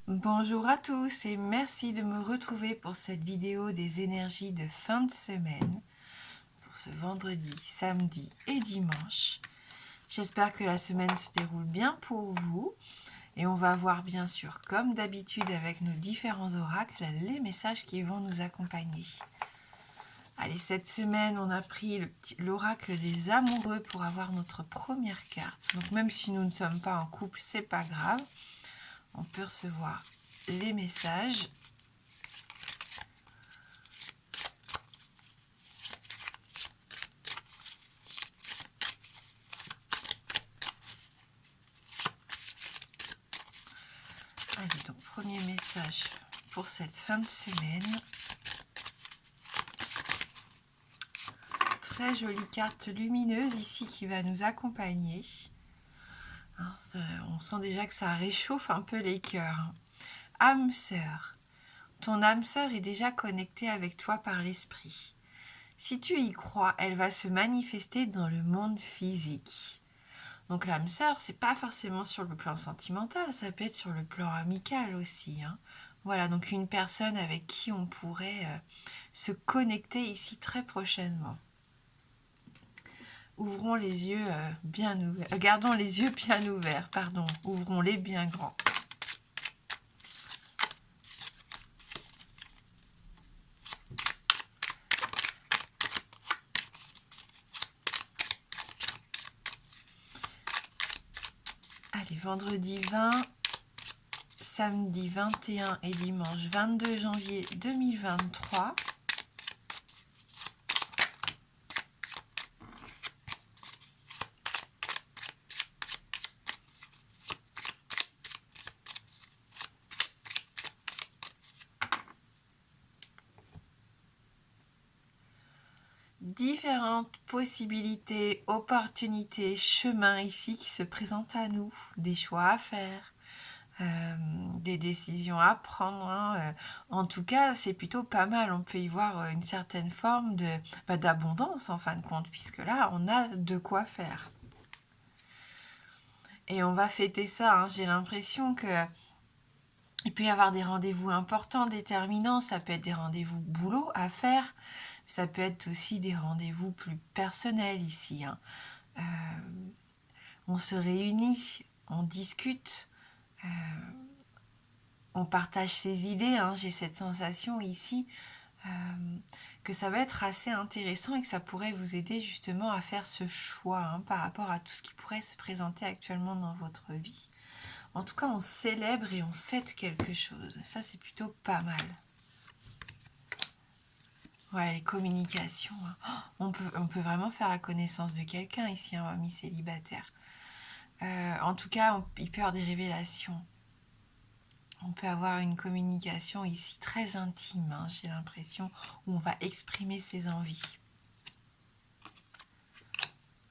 Bonjour à tous et merci de me retrouver pour cette vidéo des énergies de fin de semaine pour ce vendredi, samedi et dimanche. J'espère que la semaine se déroule bien pour vous et on va voir bien sûr comme d'habitude avec nos différents oracles les messages qui vont nous accompagner. Allez, cette semaine on a pris l'oracle des amoureux pour avoir notre première carte. Donc même si nous ne sommes pas en couple, c'est pas grave. On peut recevoir les messages. Allez, donc premier message pour cette fin de semaine. Très jolie carte lumineuse ici qui va nous accompagner. On sent déjà que ça réchauffe un peu les cœurs. Âme sœur. Ton âme sœur est déjà connectée avec toi par l'esprit. Si tu y crois, elle va se manifester dans le monde physique. Donc l'âme sœur, c'est pas forcément sur le plan sentimental, ça peut être sur le plan amical aussi. Voilà, donc une personne avec qui on pourrait se connecter ici très prochainement. Ouvrons les yeux bien ouverts. Gardons les yeux bien ouverts, pardon. Ouvrons-les bien grands. Allez, vendredi 20, samedi 21 et dimanche 22 janvier 2023. Différentes possibilités, opportunités, chemins ici qui se présentent à nous, des choix à faire, des décisions à prendre. En tout cas, c'est plutôt pas mal. On peut y voir une certaine forme d'abondance en fin de compte, puisque là, on a de quoi faire. Et on va fêter ça. J'ai l'impression que il peut y avoir des rendez-vous importants, déterminants. Ça peut être des rendez-vous boulot à faire. Ça peut être aussi des rendez-vous plus personnels ici. On se réunit, on discute, on partage ses idées. J'ai cette sensation ici que ça va être assez intéressant et que ça pourrait vous aider justement à faire ce choix par rapport à tout ce qui pourrait se présenter actuellement dans votre vie. En tout cas, on célèbre et on fête quelque chose. Ça, c'est plutôt pas mal. Ouais, les communications. On peut vraiment faire la connaissance de quelqu'un ici, un ami célibataire. En tout cas, il peut y avoir des révélations. On peut avoir une communication ici très intime, j'ai l'impression, où on va exprimer ses envies.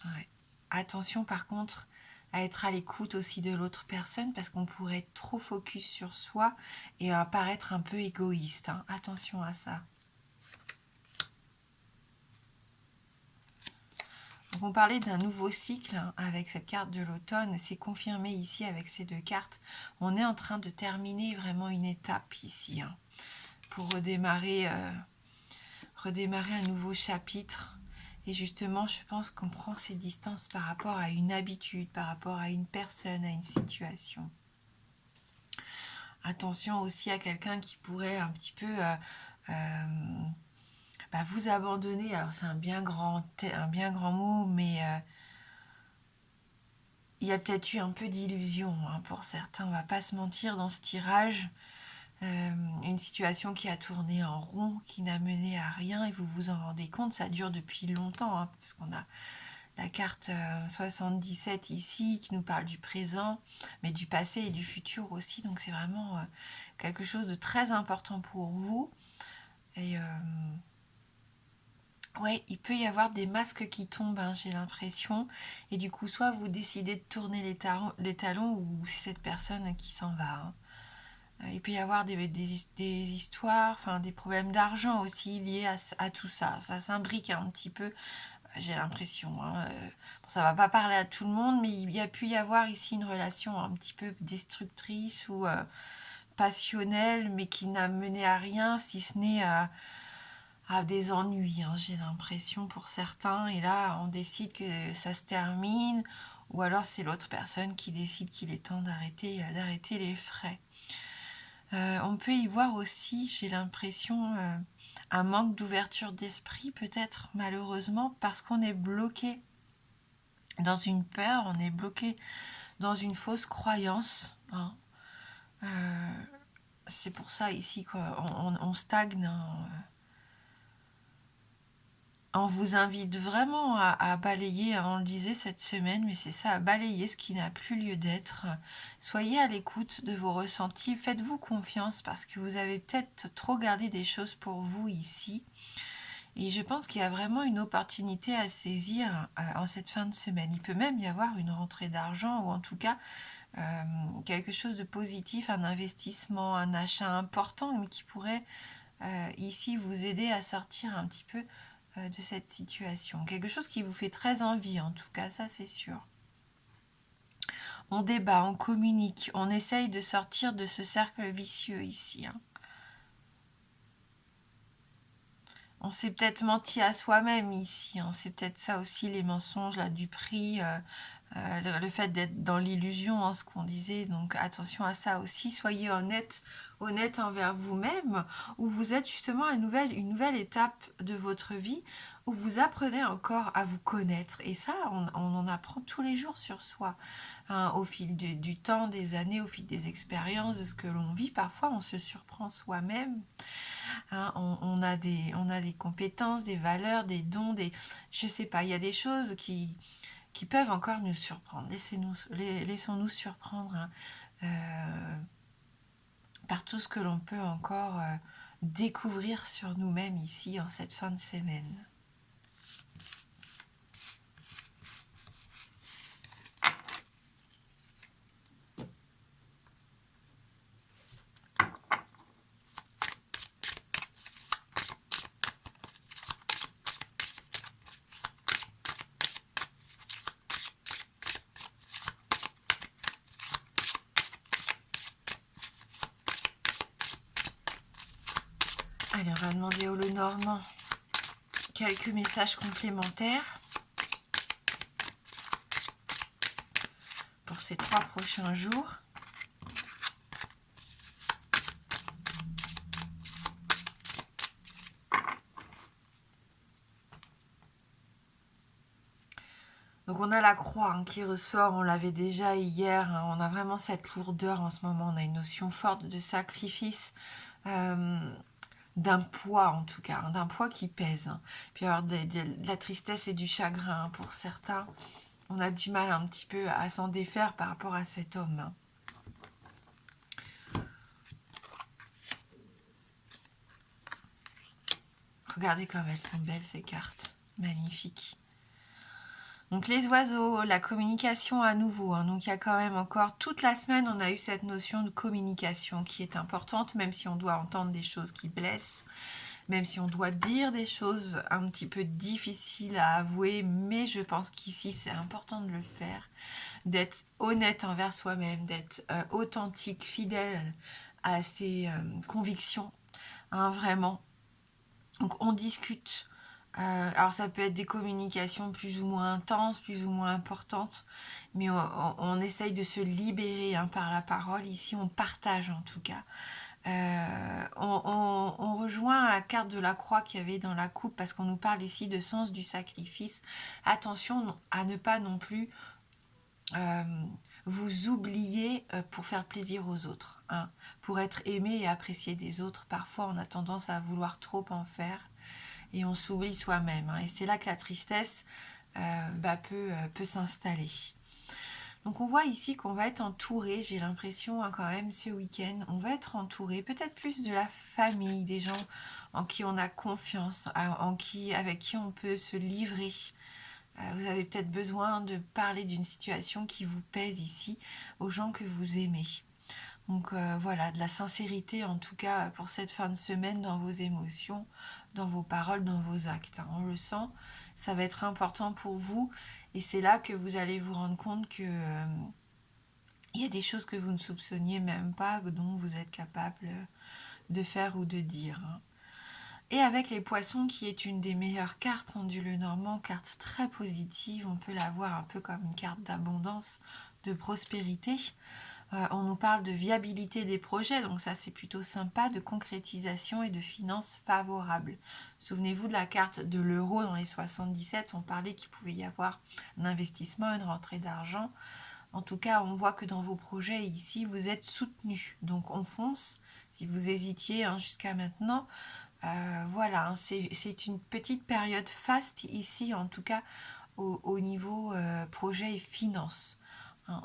Ouais. Attention par contre à être à l'écoute aussi de l'autre personne parce qu'on pourrait être trop focus sur soi et paraître un peu égoïste. Attention à ça. Donc on parlait d'un nouveau cycle avec cette carte de l'automne, c'est confirmé ici avec ces deux cartes. On est en train de terminer vraiment une étape ici pour redémarrer un nouveau chapitre. Et justement, je pense qu'on prend ses distances par rapport à une habitude, par rapport à une personne, à une situation. Attention aussi à quelqu'un qui pourrait un petit peu vous abandonner. Alors c'est un bien grand mot, mais il y a peut-être eu un peu d'illusion pour certains. On va pas se mentir dans ce tirage. Une situation qui a tourné en rond, qui n'a mené à rien, et vous vous en rendez compte, ça dure depuis longtemps, parce qu'on a la carte 77 ici, qui nous parle du présent, mais du passé et du futur aussi, donc c'est vraiment quelque chose de très important pour vous. Et ouais, il peut y avoir des masques qui tombent, j'ai l'impression, et du coup, soit vous décidez de tourner les talons, ou c'est cette personne qui s'en va. Il peut y avoir des histoires, enfin des problèmes d'argent aussi liés à tout ça. Ça s'imbrique un petit peu, j'ai l'impression. Bon, ça va pas parler à tout le monde, mais il y a pu y avoir ici une relation un petit peu destructrice ou passionnel, mais qui n'a mené à rien, si ce n'est à des ennuis, hein, j'ai l'impression pour certains. Et là, on décide que ça se termine, ou alors c'est l'autre personne qui décide qu'il est temps d'arrêter les frais. On peut y voir aussi, j'ai l'impression, un manque d'ouverture d'esprit, peut-être malheureusement, parce qu'on est bloqué dans une peur, on est bloqué dans une fausse croyance, hein. C'est pour ça ici qu'on stagne, hein. On vous invite vraiment à balayer, hein, on le disait cette semaine, mais c'est ça, à balayer ce qui n'a plus lieu d'être. Soyez à l'écoute de vos ressentis, faites-vous confiance parce que vous avez peut-être trop gardé des choses pour vous ici. Et je pense qu'il y a vraiment une opportunité à saisir en cette fin de semaine. Il peut même y avoir une rentrée d'argent ou en tout cas quelque chose de positif, un investissement, un achat important mais qui pourrait ici vous aider à sortir un petit peu de cette situation. Quelque chose qui vous fait très envie en tout cas, ça c'est sûr. On débat, on communique, on essaye de sortir de ce cercle vicieux ici, hein. On s'est peut-être menti à soi-même ici, hein. C'est peut-être ça aussi les mensonges, la duperie, le fait d'être dans l'illusion, hein, ce qu'on disait. Donc attention à ça aussi, soyez honnête envers vous-même, où vous êtes justement à une nouvelle étape de votre vie, où vous apprenez encore à vous connaître. Et ça, on en apprend tous les jours sur soi, hein, au fil du temps, des années, au fil des expériences, de ce que l'on vit. Parfois, on se surprend soi-même. Hein, on a des compétences, des valeurs, des dons, je sais pas, il y a des choses qui peuvent encore nous surprendre. Laissons-nous surprendre, hein, par tout ce que l'on peut encore découvrir sur nous-mêmes ici en cette fin de semaine. Allez, on va demander au Lenormand quelques messages complémentaires pour ces 3 prochains jours. Donc on a la croix, hein, qui ressort, on l'avait déjà hier, hein, on a vraiment cette lourdeur en ce moment, on a une notion forte de sacrifice, d'un poids en tout cas, hein, d'un poids qui pèse, hein. Puis alors de la tristesse et du chagrin, hein, pour certains, on a du mal un petit peu à s'en défaire par rapport à cet homme, hein. Regardez comme elles sont belles ces cartes, magnifiques. Donc les oiseaux, la communication à nouveau, hein. Donc il y a quand même encore, toute la semaine, on a eu cette notion de communication qui est importante, même si on doit entendre des choses qui blessent, même si on doit dire des choses un petit peu difficiles à avouer, mais je pense qu'ici c'est important de le faire, d'être honnête envers soi-même, d'être authentique, fidèle à ses convictions, hein, vraiment. Donc on discute. Alors ça peut être des communications plus ou moins intenses, plus ou moins importantes, mais on essaye de se libérer, hein, par la parole. Ici, on partage en tout cas. On rejoint la carte de la croix qu'il y avait dans la coupe, parce qu'on nous parle ici de sens du sacrifice. Attention à ne pas non plus vous oublier pour faire plaisir aux autres, hein. Pour être aimé et apprécié des autres, parfois on a tendance à vouloir trop en faire et on s'oublie soi-même, hein. Et c'est là que la tristesse peut s'installer. Donc on voit ici qu'on va être entouré, j'ai l'impression, hein, quand même ce week-end, on va être entouré peut-être plus de la famille, des gens en qui on a confiance, avec qui on peut se livrer. Vous avez peut-être besoin de parler d'une situation qui vous pèse ici aux gens que vous aimez. Donc voilà, de la sincérité en tout cas pour cette fin de semaine dans vos émotions, dans vos paroles, dans vos actes, hein. On le sent, ça va être important pour vous et c'est là que vous allez vous rendre compte que Il y a des choses que vous ne soupçonniez même pas, dont vous êtes capable de faire ou de dire. Et avec les poissons, qui est une des meilleures cartes du Lenormand, carte très positive, on peut la voir un peu comme une carte d'abondance, de prospérité. On nous parle de viabilité des projets, donc ça c'est plutôt sympa, de concrétisation et de finances favorables. Souvenez-vous de la carte de l'euro dans les 77, on parlait qu'il pouvait y avoir un investissement, une rentrée d'argent. En tout cas, on voit que dans vos projets ici, vous êtes soutenus. Donc on fonce, si vous hésitiez jusqu'à maintenant. Voilà, c'est une petite période faste ici, en tout cas au niveau projet et finances.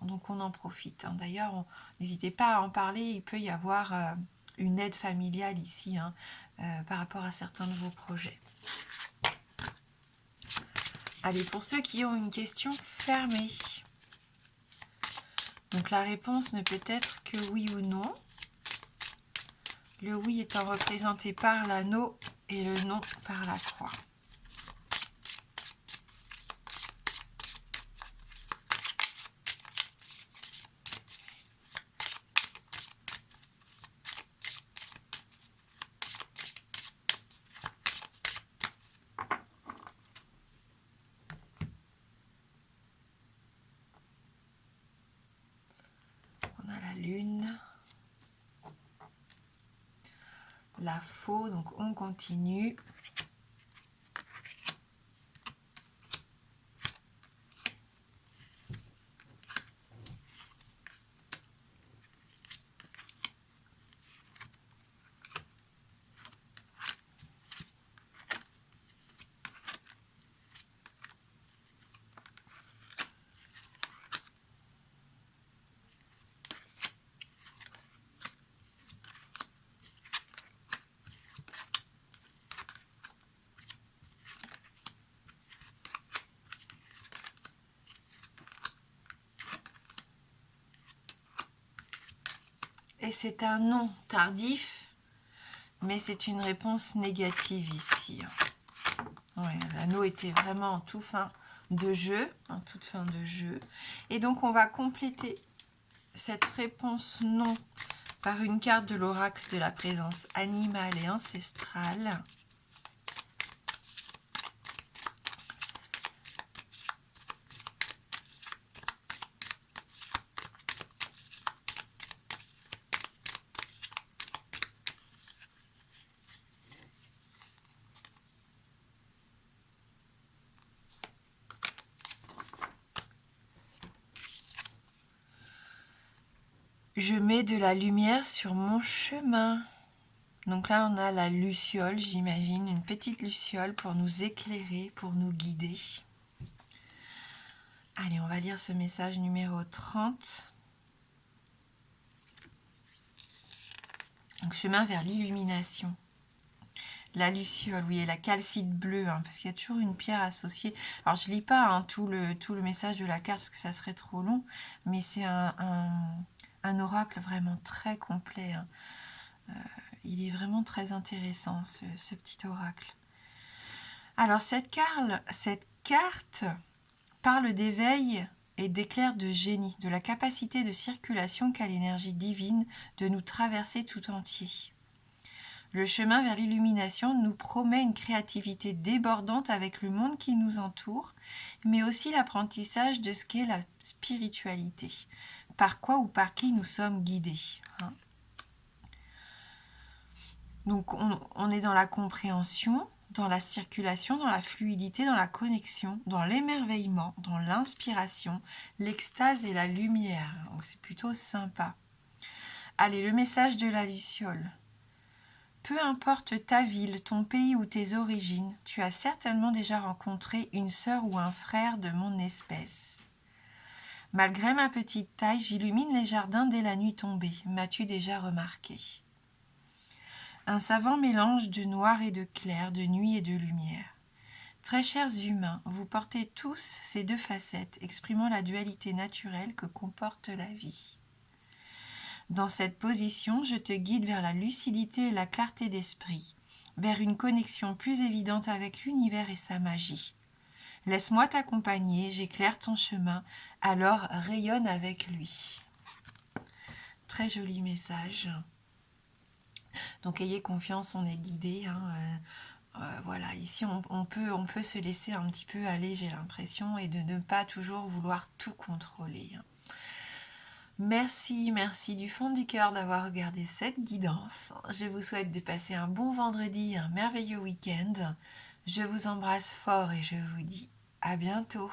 Donc on en profite. D'ailleurs, n'hésitez pas à en parler, il peut y avoir une aide familiale ici par rapport à certains de vos projets. Allez, pour ceux qui ont une question fermée. Donc la réponse ne peut être que oui ou non. Le oui étant représenté par l'anneau et le non par la croix. On a la lune. La faux, donc on continue. Et c'est un non tardif, mais c'est une réponse négative ici. Ouais, l'anneau était vraiment en toute fin de jeu, Et donc on va compléter cette réponse non par une carte de l'oracle de la présence animale et ancestrale. Je mets de la lumière sur mon chemin. Donc là, on a la luciole, j'imagine, une petite luciole pour nous éclairer, pour nous guider. Allez, on va lire ce message numéro 30. Donc, chemin vers l'illumination. La luciole, oui, et la calcite bleue, parce qu'il y a toujours une pierre associée. Alors, je ne lis pas tout le message de la carte, parce que ça serait trop long, mais c'est un oracle vraiment très complet. Il est vraiment très intéressant, ce petit oracle. Alors, cette carte parle d'éveil et d'éclair de génie, de la capacité de circulation qu'a l'énergie divine de nous traverser tout entier. Le chemin vers l'illumination nous promet une créativité débordante avec le monde qui nous entoure, mais aussi l'apprentissage de ce qu'est la spiritualité, par quoi ou par qui nous sommes guidés. Donc on est dans la compréhension, dans la circulation, dans la fluidité, dans la connexion, dans l'émerveillement, dans l'inspiration, l'extase et la lumière. Donc c'est plutôt sympa. Allez, le message de la luciole. Peu importe ta ville, ton pays ou tes origines, tu as certainement déjà rencontré une sœur ou un frère de mon espèce. Malgré ma petite taille, j'illumine les jardins dès la nuit tombée. M'as-tu déjà remarqué ? Un savant mélange de noir et de clair, de nuit et de lumière. Très chers humains, vous portez tous ces deux facettes, exprimant la dualité naturelle que comporte la vie. Dans cette position, je te guide vers la lucidité et la clarté d'esprit, vers une connexion plus évidente avec l'univers et sa magie. Laisse-moi t'accompagner, j'éclaire ton chemin, alors rayonne avec lui. très joli message. Donc ayez confiance, on est guidé. Voilà, ici on peut se laisser un petit peu aller, j'ai l'impression, et de ne pas toujours vouloir tout contrôler. Merci, merci du fond du cœur d'avoir regardé cette guidance. Je vous souhaite de passer un bon vendredi, un merveilleux week-end. Je vous embrasse fort et je vous dis à bientôt.